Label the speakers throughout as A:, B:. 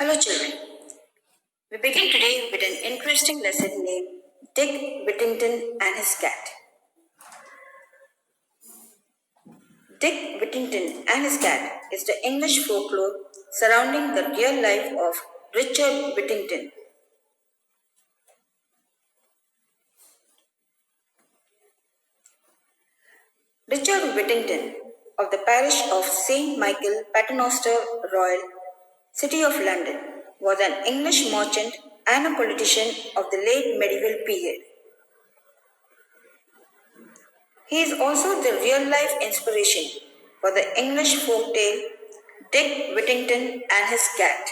A: Hello children. We begin today with an interesting lesson named Dick Whittington and his cat. Dick Whittington and his cat is the English folklore surrounding the real life of Richard Whittington. Richard Whittington of the parish of St. Michael, Paternoster Royal, City of London, was an English merchant and a politician of the late medieval period. He is also the real life inspiration for the English folk tale Dick Whittington and his cat.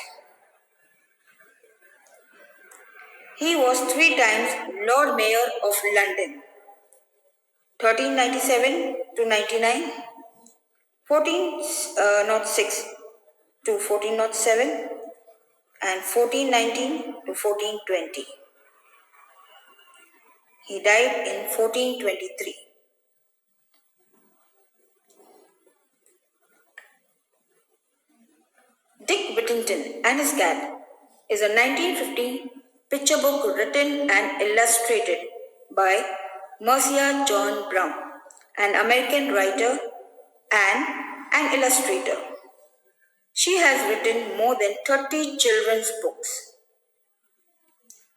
A: He was 3 times Lord Mayor of London, 1397 to 99, 1406 to 1407, and 1419 to 1420. He died in 1423. Dick Whittington and his cat is a 1915 picture book written and illustrated by Marcia John Brown, an American writer and an illustrator. She has written more than 30 children's books.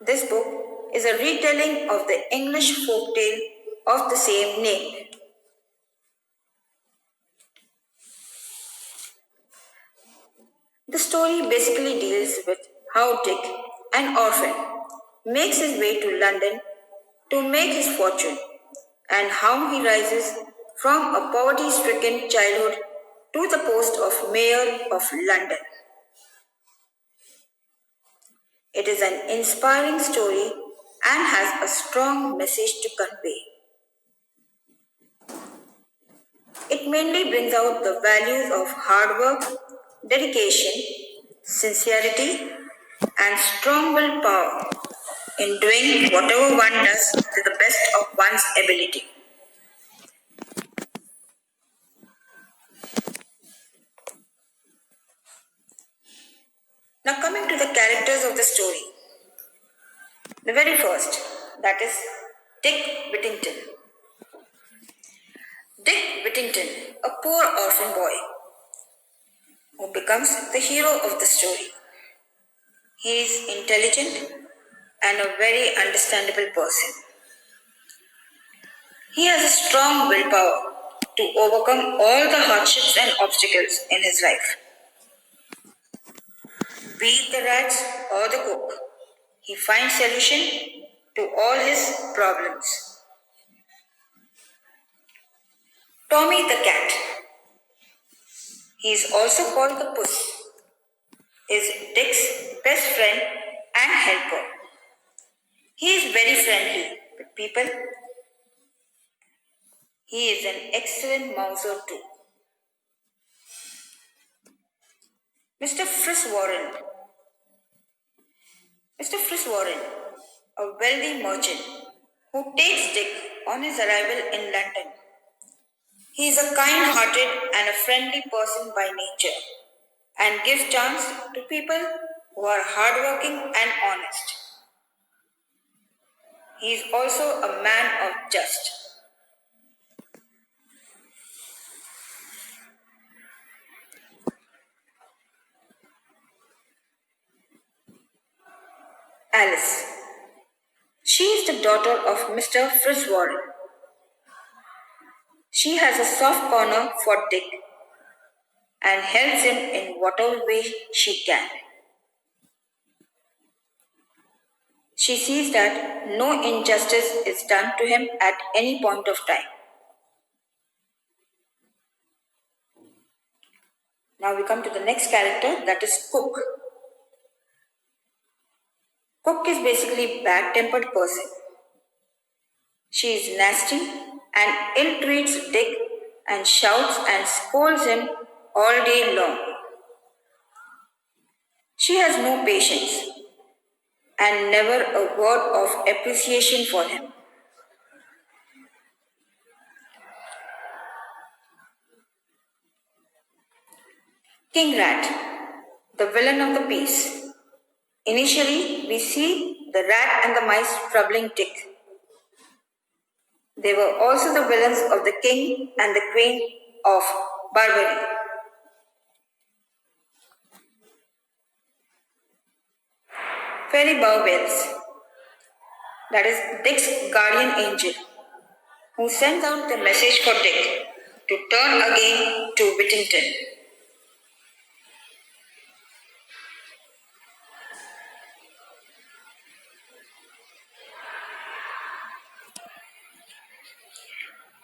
A: This book is a retelling of the English folktale of the same name. The story basically deals with how Dick, an orphan, makes his way to London to make his fortune and how he rises from a poverty-stricken childhood to the post of Mayor of London. It is an inspiring story and has a strong message to convey. It mainly brings out the values of hard work, dedication, sincerity, and strong willpower in doing whatever one does to the best of one's ability. Now, coming to the characters of the story. The very first, that is Dick Whittington. Dick Whittington, a poor orphan boy who becomes the hero of the story. He is intelligent and a very understandable person. He has a strong willpower to overcome all the hardships and obstacles in his life. Be it the rats or the cook, he finds solution to all his problems. Tommy the cat, he is also called the puss, is Dick's best friend and helper. He is very friendly with people. He is an excellent mouser too. Mr. Friswarren. Mr. Friswarren, a wealthy merchant who takes Dick on his arrival in London. He is a kind-hearted and a friendly person by nature and gives chance to people who are hardworking and honest. He is also a man of just. Alice. She is the daughter of Mr. Friswarren. She has a soft corner for Dick and helps him in whatever way she can. She sees that no injustice is done to him at any point of time. Now we come to the next character, that is Cook. Cook is basically a bad-tempered person. She is nasty and ill-treats Dick and shouts and scolds him all day long. She has no patience and never a word of appreciation for him. King Rat, the villain of the piece. Initially, we see the rat and the mice troubling Dick. They were also the villains of the king and the queen of Barbary. Fairy Bowbells, that is Dick's guardian angel, who sends out the message for Dick to turn again to Whittington.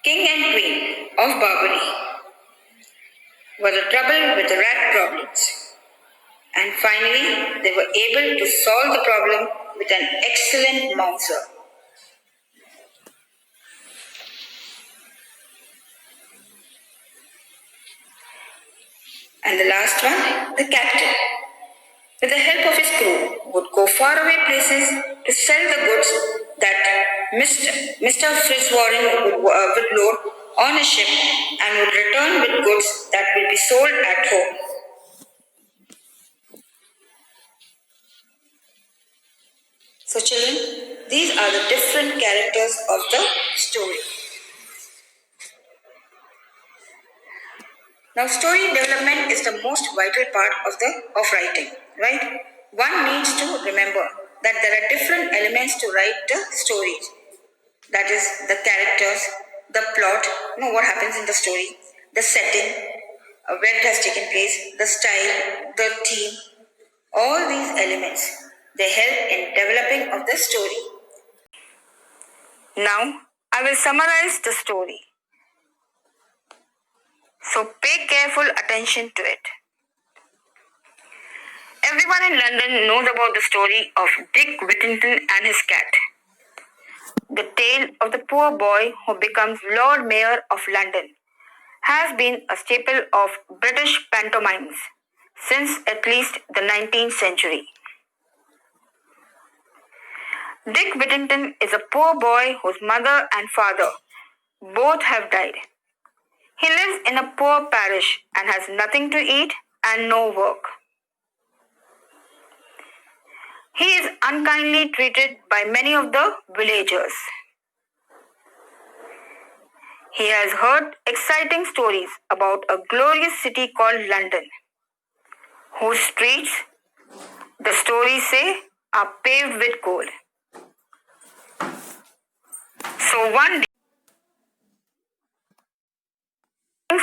A: King and Queen of Barbary were the trouble with the rat problems, and finally they were able to solve the problem with an excellent mouser. And the last one, the captain, with the help of his crew, would go faraway places to sell the goods that Mr. Fitzwarren would load on a ship and would return with goods that will be sold at home. So children, these are the different characters of the story. Now story development is the most vital part of writing, right? One needs to remember that there are different elements to write the stories. That is the characters, the plot, what happens in the story, the setting, where it has taken place, the style, the theme, all these elements, they help in developing of the story. Now, I will summarize the story. So pay careful attention to it. Everyone in London knows about the story of Dick Whittington and his cat. The tale of the poor boy who becomes Lord Mayor of London has been a staple of British pantomimes since at least the 19th century. Dick Whittington is a poor boy whose mother and father both have died. He lives in a poor parish and has nothing to eat and no work. He is unkindly treated by many of the villagers. He has heard exciting stories about a glorious city called London, whose streets, the stories say, are paved with gold. So one day,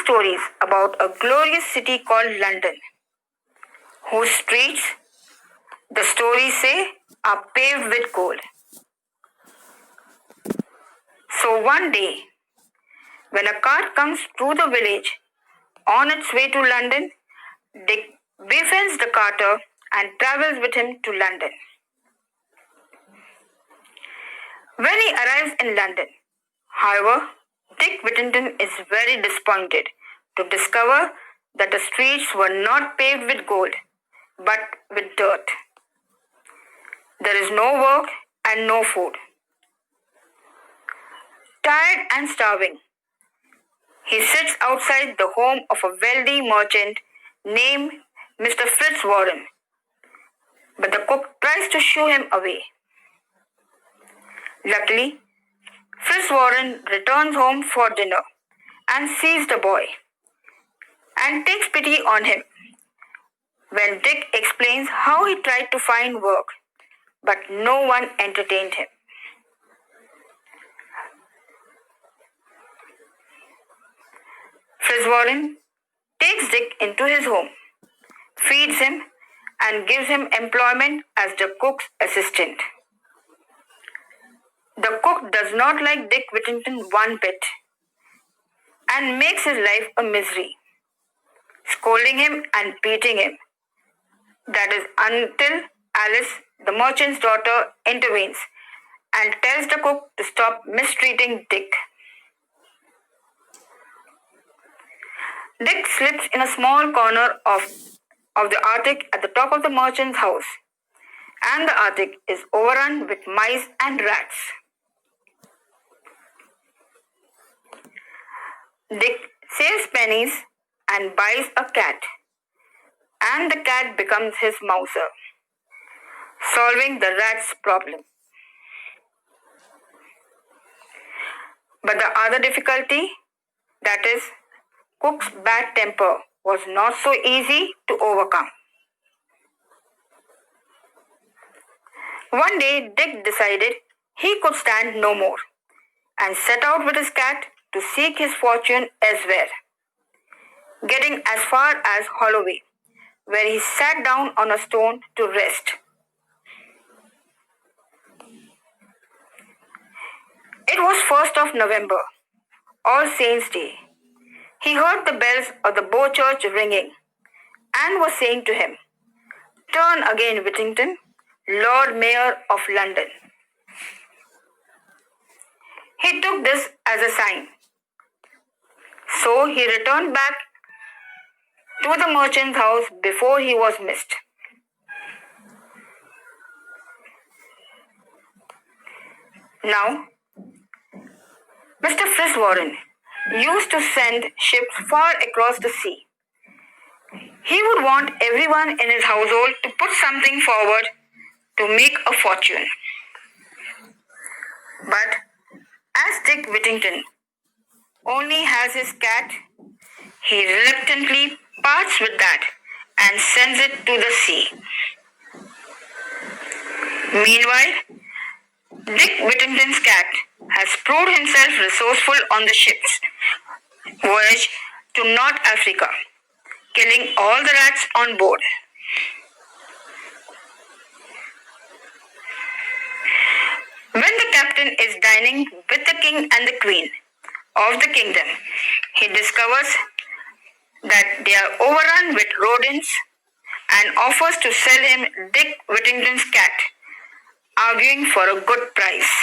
A: stories about a glorious city called London, whose streets, the stories say, are paved with gold. So one day, when a cart comes through the village on its way to London, Dick befriends the carter and travels with him to London. When he arrives in London, however, Dick Whittington is very disappointed to discover that the streets were not paved with gold, but with dirt. There is no work and no food. Tired and starving, he sits outside the home of a wealthy merchant named Mr. Fitzwarren, but the cook tries to shoo him away. Luckily, Fitzwarren returns home for dinner and sees the boy and takes pity on him. When Dick explains how he tried to find work, but no one entertained him. Fitzwarren takes Dick into his home, feeds him, and gives him employment as the cook's assistant. The cook does not like Dick Whittington one bit and makes his life a misery, scolding him and beating him. That is until Alice, the merchant's daughter, intervenes and tells the cook to stop mistreating Dick. Dick slips in a small corner of the attic at the top of the merchant's house, and the attic is overrun with mice and rats. Dick saves pennies and buys a cat, and the cat becomes his mouser. solving the rat's problem. But the other difficulty, that is, Cook's bad temper, was not so easy to overcome. One day, Dick decided he could stand no more and set out with his cat to seek his fortune elsewhere. Getting as far as Holloway, where he sat down on a stone to rest. It was 1st of November, All Saints' Day. He heard the bells of the Bow Church ringing and was saying to him, "Turn again, Whittington, Lord Mayor of London." He took this as a sign. So he returned back to the merchant's house before he was missed. Now, Mr. Fitzwarren used to send ships far across the sea. He would want everyone in his household to put something forward to make a fortune. But as Dick Whittington only has his cat, he reluctantly parts with that and sends it to the sea. Meanwhile, Dick Whittington's cat has proved himself resourceful on the ship's voyage to North Africa, killing all the rats on board. When the captain is dining with the king and the queen of the kingdom, he discovers that they are overrun with rodents and offers to sell him Dick Whittington's cat, arguing for a good price.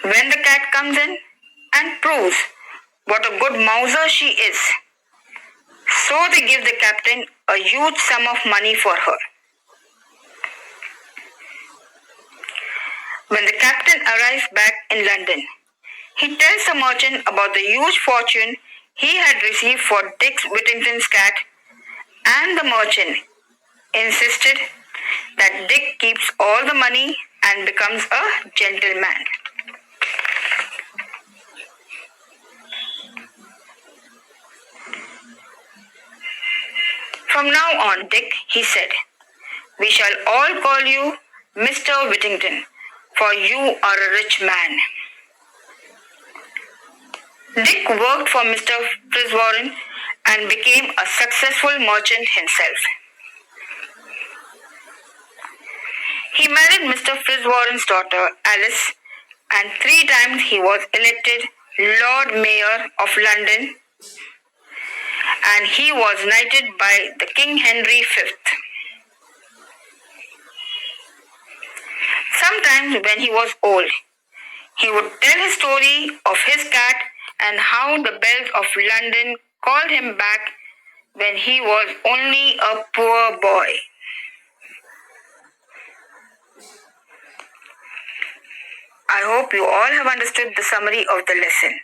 A: When the cat comes in and proves what a good mouser she is, so they give the captain a huge sum of money for her. When the captain arrives back in London, he tells the merchant about the huge fortune he had received for Dick Whittington's cat, and the merchant insisted that Dick keeps all the money and becomes a gentleman. From now on, Dick, he said, we shall all call you Mr. Whittington, for you are a rich man. Dick worked for Mr. Fitzwarren and became a successful merchant himself. He married Mr. Fitzwarren's daughter, Alice, and 3 times he was elected Lord Mayor of London, and he was knighted by the King Henry V. Sometimes when he was old, he would tell his story of his cat and how the bells of London called him back when he was only a poor boy. I hope you all have understood the summary of the lesson.